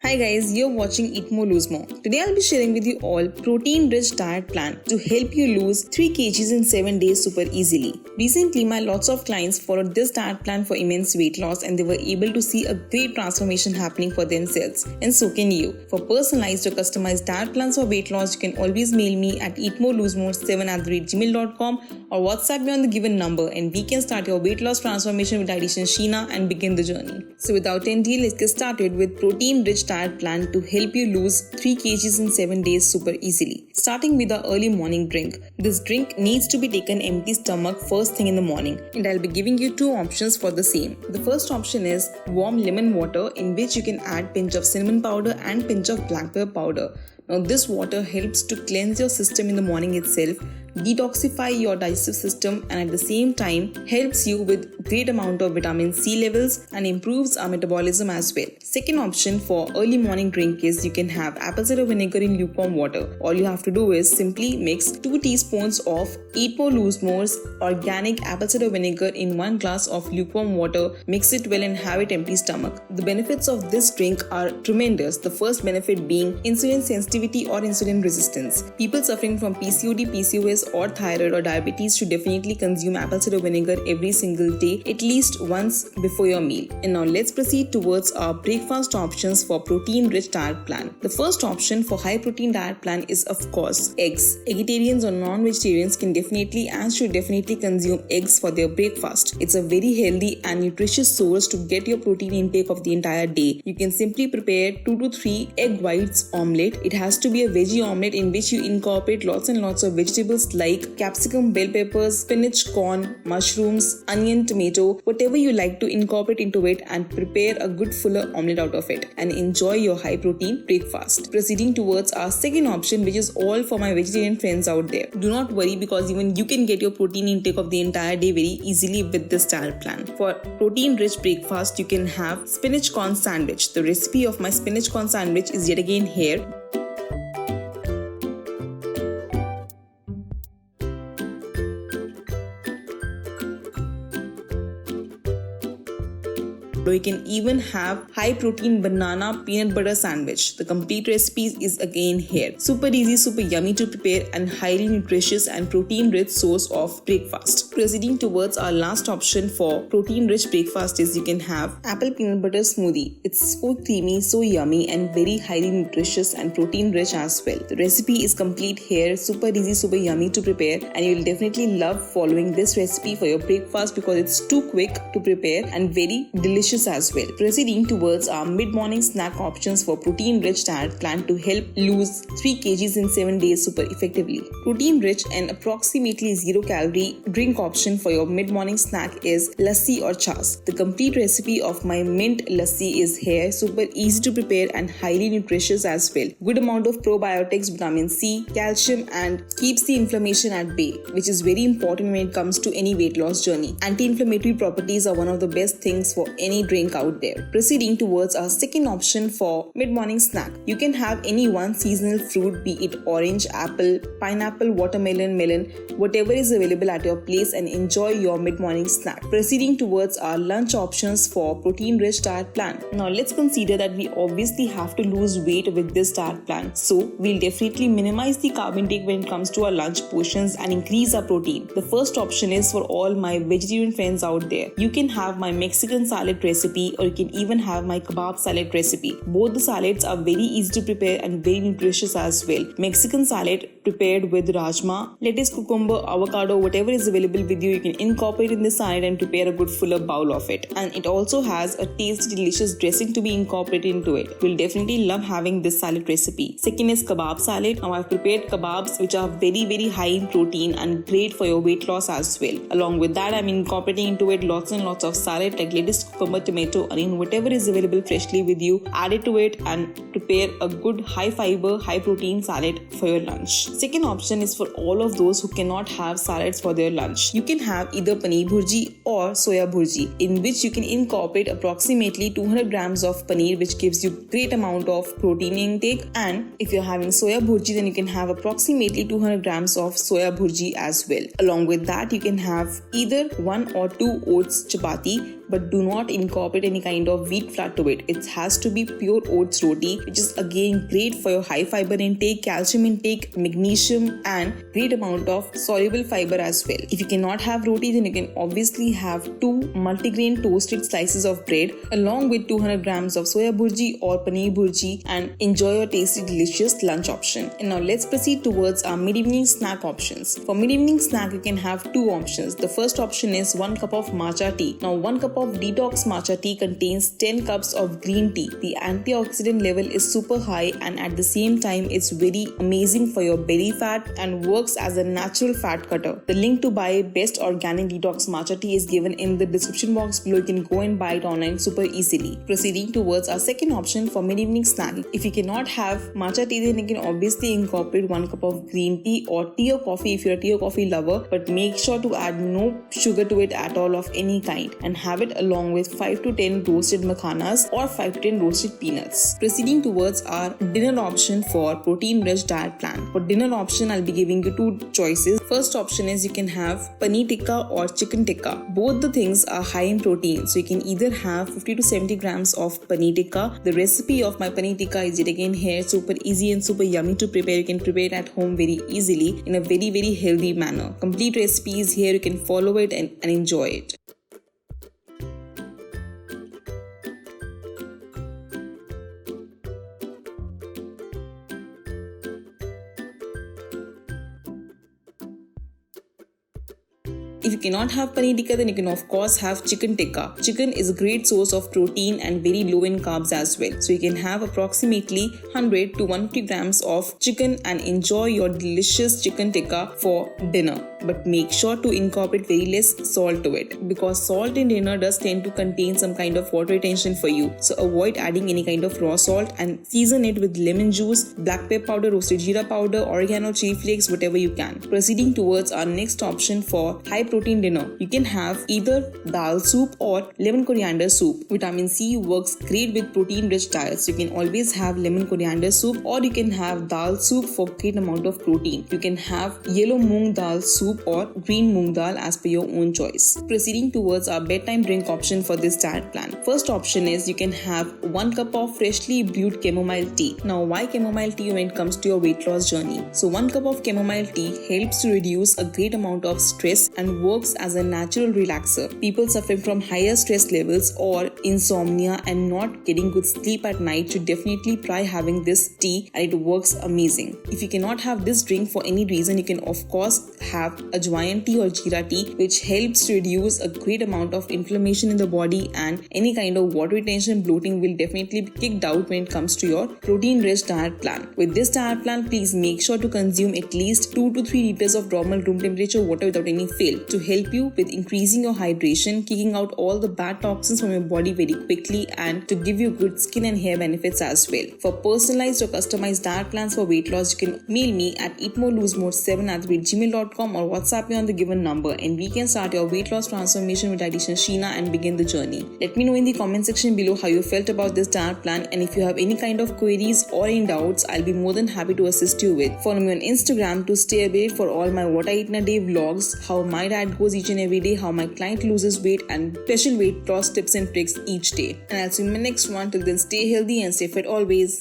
Hi guys, you're watching Eat More Lose More. Today I'll be sharing with you all protein-rich diet plan to help you lose 3 kgs in 7 days super easily. Recently, my lots of clients followed this diet plan for immense weight loss and they were able to see a great transformation happening for themselves. And so can you. For personalized or customized diet plans for weight loss, you can always mail me at eatmorelosemore7@gmail.com or WhatsApp me on the given number and we can start your weight loss transformation with dietitian Sheena and begin the journey. So without any delay, let's get started with protein-rich diet plan to help you lose 3 kgs in 7 days super easily. Starting with the early morning drink. This drink needs to be taken empty stomach first thing in the morning, and I'll be giving you 2 options for the same. The first option is warm lemon water, in which you can add pinch of cinnamon powder and pinch of black pepper powder. Now this water helps to cleanse your system in the morning itself, detoxify your digestive system, and at the same time helps you with great amount of vitamin C levels and improves our metabolism as well. Second option for early morning drink is you can have apple cider vinegar in lukewarm water. All you have to do is simply mix 2 teaspoons of Eat More Lose More's organic apple cider vinegar in 1 glass of lukewarm water, mix it well and have it empty stomach. The benefits of this drink are tremendous. The first benefit being insulin sensitivity or insulin resistance. People suffering from PCOD, PCOS or thyroid or diabetes should definitely consume apple cider vinegar every single day, at least once before your meal. And now let's proceed towards our breakfast options for protein-rich diet plan. The first option for high protein diet plan is of course eggs. Vegetarians or non-vegetarians can definitely and should definitely consume eggs for their breakfast. It's a very healthy and nutritious source to get your protein intake of the entire day. You can simply prepare 2 to 3 egg whites omelette. It has to be a veggie omelette in which you incorporate lots and lots of vegetables like capsicum, bell peppers, spinach, corn, mushrooms, onion, tomato, whatever you like to incorporate into it, and prepare a good fuller omelette out of it and enjoy your high protein breakfast. Proceeding towards our second option, which is all for my vegetarian friends out there. Do not worry, because even you can get your protein intake of the entire day very easily with this diet plan. For protein rich breakfast, you can have spinach corn sandwich. The recipe of my spinach corn sandwich is yet again here. You can even have high protein banana peanut butter sandwich. The complete recipe is again here. Super easy, super yummy to prepare and highly nutritious and protein rich source of breakfast. Proceeding towards our last option for protein rich breakfast is you can have apple peanut butter smoothie. It's so creamy, so yummy and very highly nutritious and protein rich as well. The recipe is complete here. Super easy, super yummy to prepare, and you will definitely love following this recipe for your breakfast because it's too quick to prepare and very delicious as well. Proceeding towards our mid-morning snack options for protein-rich diet plan to help lose 3 kgs in 7 days super effectively. Protein-rich and approximately 0-calorie drink option for your mid-morning snack is lassi or chas. The complete recipe of my mint lassi is here. Super easy to prepare and highly nutritious as well. Good amount of probiotics, vitamin C, calcium, and keeps the inflammation at bay, which is very important when it comes to any weight loss journey. Anti-inflammatory properties are one of the best things for any drink out there. Proceeding towards our second option for mid-morning snack. You can have any one seasonal fruit, be it orange, apple, pineapple, watermelon, melon, whatever is available at your place, and enjoy your mid-morning snack. Proceeding towards our lunch options for protein-rich diet plan. Now let's consider that we obviously have to lose weight with this diet plan. So we'll definitely minimize the carb intake when it comes to our lunch portions and increase our protein. The first option is for all my vegetarian friends out there. You can have my Mexican salad recipe, or you can even have my kebab salad recipe. Both the salads are very easy to prepare and very nutritious as well. Mexican salad prepared with rajma, lettuce, cucumber, avocado, whatever is available with you, you can incorporate in the salad and prepare a good fuller bowl of it. And it also has a tasty, delicious dressing to be incorporated into it. We'll definitely love having this salad recipe. Second is kebab salad. Now I've prepared kebabs which are very, very high in protein and great for your weight loss as well. Along with that, I'm incorporating into it lots and lots of salad like lettuce, cucumber, tomato, onion, whatever is available freshly with you. Add it to it and prepare a good high fiber, high protein salad for your lunch. Second option is for all of those who cannot have salads for their lunch. You can have either paneer bhurji or soya bhurji, in which you can incorporate approximately 200 grams of paneer, which gives you great amount of protein intake. And if you're having soya bhurji, then you can have approximately 200 grams of soya bhurji as well. Along with that, you can have either 1 or 2 oats chapati, but do not incorporate any kind of wheat flour to it. It has to be pure oats roti, which is again great for your high fiber intake, calcium intake, magnesium, and great amount of soluble fiber as well. If you cannot have roti, then you can obviously have 2 multigrain toasted slices of bread along with 200 grams of soya burji or paneer burji, and enjoy your tasty delicious lunch option. And now let's proceed towards our mid-evening snack options. For mid-evening snack, you can have 2 options. The first option is 1 cup of matcha tea. Now 1 cup of detox matcha tea contains 10 cups of green tea. The antioxidant level is super high, and at the same time it's very amazing for your belly fat and works as a natural fat cutter. The link to buy best organic detox matcha tea is given in the description box below. You can go and buy it online super easily. Proceeding towards our second option for mid-evening snack. If you cannot have matcha tea, then you can obviously incorporate 1 cup of green tea or tea or coffee if you're a tea or coffee lover, but make sure to add no sugar to it at all of any kind, and have it along with 5 to 10 roasted makhanas or 5 to 10 roasted peanuts. Proceeding towards our dinner option for protein-rich diet plan. For dinner option, I'll be giving you 2 choices. First option is you can have paneer tikka or chicken tikka. Both the things are high in protein, so you can either have 50 to 70 grams of paneer tikka. The recipe of my paneer tikka is yet again here, super easy and super yummy to prepare. You can prepare it at home very easily in a very healthy manner. Complete recipe is here, you can follow it and enjoy it. If you cannot have paneer tikka, then you can of course have chicken tikka. Chicken is a great source of protein and very low in carbs as well. So you can have approximately 100 to 150 grams of chicken and enjoy your delicious chicken tikka for dinner. But make sure to incorporate very less salt to it, because salt in dinner does tend to contain some kind of water retention for you. So avoid adding any kind of raw salt and season it with lemon juice, black pepper powder, roasted jeera powder, oregano, chili flakes, whatever you can. Proceeding towards our next option for high protein dinner. You can have either dal soup or lemon coriander soup. Vitamin C works great with protein-rich diets. You can always have lemon coriander soup, or you can have dal soup for great amount of protein. You can have yellow moong dal soup or green moong dal as per your own choice. Proceeding towards our bedtime drink option for this diet plan. First option is you can have 1 cup of freshly brewed chamomile tea. Now why chamomile tea when it comes to your weight loss journey? So 1 cup of chamomile tea helps to reduce a great amount of stress and works as a natural relaxer. People suffering from higher stress levels or insomnia and not getting good sleep at night should definitely try having this tea, and it works amazing. If you cannot have this drink for any reason, you can of course have ajwain tea or jeera tea, which helps to reduce a great amount of inflammation in the body, and any kind of water retention, bloating will definitely be kicked out when it comes to your protein-rich diet plan. With this diet plan, please make sure to consume at least 2 to 3 liters of normal room temperature water without any fail to help you with increasing your hydration, kicking out all the bad toxins from your body very quickly, and to give you good skin and hair benefits as well. For personalized or customized diet plans for weight loss, you can mail me at eatmoreloosemore7@gmail.com or WhatsApp me on the given number, and we can start your weight loss transformation with dietitian Sheena and begin the journey. Let me know in the comment section below how you felt about this diet plan, and if you have any kind of queries or any doubts, I'll be more than happy to assist you with. Follow me on Instagram to stay updated for all my what I eat in a day vlogs, how my diet goes each and every day, how my client loses weight, and special weight loss tips and tricks each day. And I'll see you in my next one. Till then, stay healthy and stay fit always.